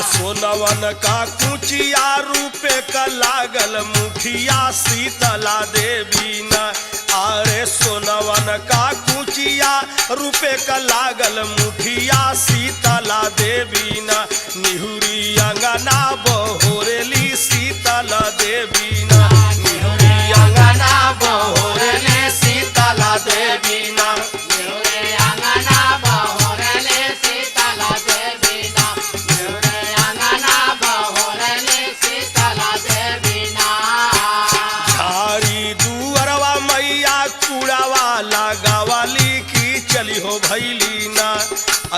सोनवन का कुचिया रूपे का लागल मुखिया शीतला देवी न। अरे सोनवन का कुचिया रूपे का लागल मुखिया शीतला देवी न। निहुरी अंगना बहोरेली शीतला देवी न। निहुरी अंगना बहोरेली शीतला देवी न। भैली ना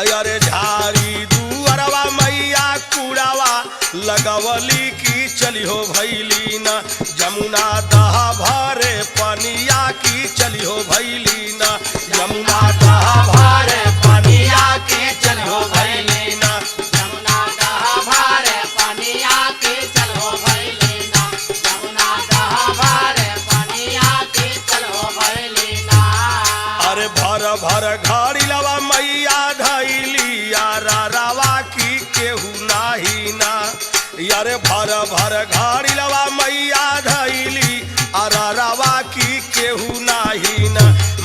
अरे झारी दुअरवा मैया कूड़ावा लगवली की चली हो भैली ना। जमुना दहा भरे पनिया की चली हो भैली ना। जमुना दहा भरे पनिया की चली हो भैली ना। जमुना दहा भरे पनिया की चली हो भैली ना। जमुना दहा भरे पनिया की चली हो भैली ना। अरे भर भर घड़ी लवा मैया धैली यारा रावा की केहू नाही ना। यारे भर भर घड़ी लवा मैया धैली अरा रावा की केहू नाही ना।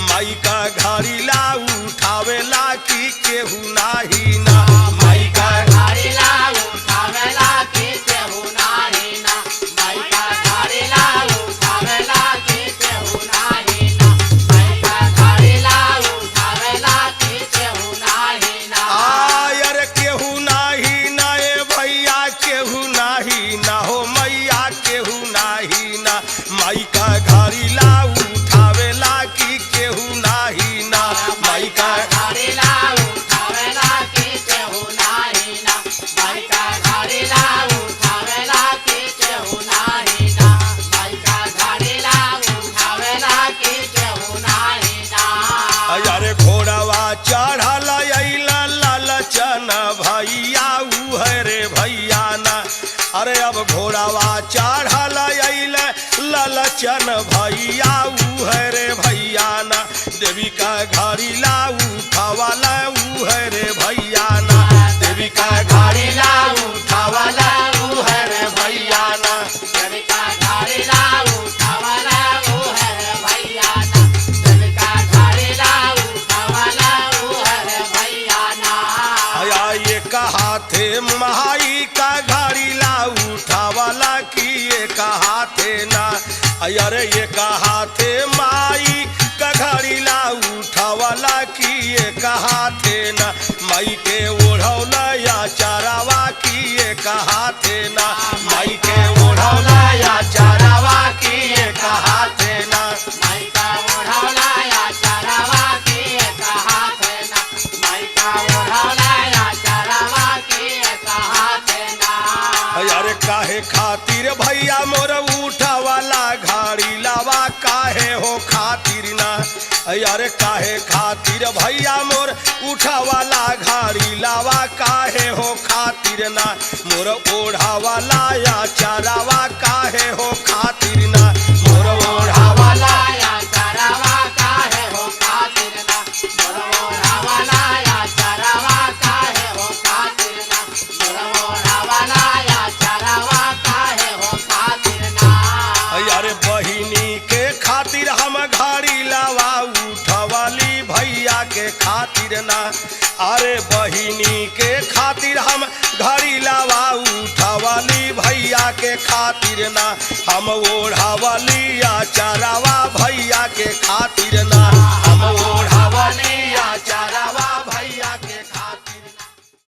माई का घड़ी ला उठावेला की केहू नाही ना। माई का घड़ी ला उठावेला की केहू नाही ना। माई का घड़ी ला उठावेला की केहू नाही ना। माई का घड़ी ला उठावेला की केहू नाही ना। यार केहू नाही ना ए भैया केहू नाही ना हो मैया केहू नाही ना। माई का घड़ी ला उठावेला की केहू नाही ना। माई का घड़ी ला उठावेला की केहू नाही ना। माई का घड़ी ला उठावेला की केहू नाही ना। माई का घड़ी ला उठावेला की केहू नाही ना। अरे घोड़ावा चढ़ल अइला लालचन भैया उहे रे भैया ना। अरे अब घोड़ावा चढ़ल अइला लालचन भैया उहे रे भैया ना। देवी का घड़ी ला उठावाला उहे रे भैया ना। देवी का घड़ी ला उठावाला उहे रे भैया ना। देवी का घड़ी ला उठावाला उहे रे भैया ना। देवी का घड़ी ला उठावाला उहे रे भैया ना। एक हाथे महाई का घड़ी ला उठावाला की एक हाथे ना। अरे एक हाथे माई का घड़ी ला उठावाला की एक हाथे ना। माई के ओढ़ौला या चारावा की एक हाथे ना। माई के ओढ़ौला या चारावा की एक हाथे ना। माई का ओढ़ौला या चारावा की एक हाथे ना। माई का ओढ़ौला या चारावा की एक हाथे ना। अरे काहे खातिर भैया मोर उठावाला घड़ी लावा काहे हो खातिर ना। अरे काहे खातिर भैया मोर उठावाला घड़ी लावा काहे हो खातिर ना। मोर ओढ़ावाला या चारावा काहे हो खातिर ना। मोर ओढ़ावाला या चारावा काहे हो खातिर ना। मोर ओढ़ावाला या चारावा काहे हो खातिर ना। मोर ओढ़ावाला या चारावा काहे हो खातिर ना। अरे बहिनी के खातिर हम घड़ी लावा उठवाली भैया के खातिर ना। अरे बहिनी के खातिर हम घड़ी लावा उठवाली भैया के खातिर ना। हम ओढ़ावली या चारावा भैया के खातिर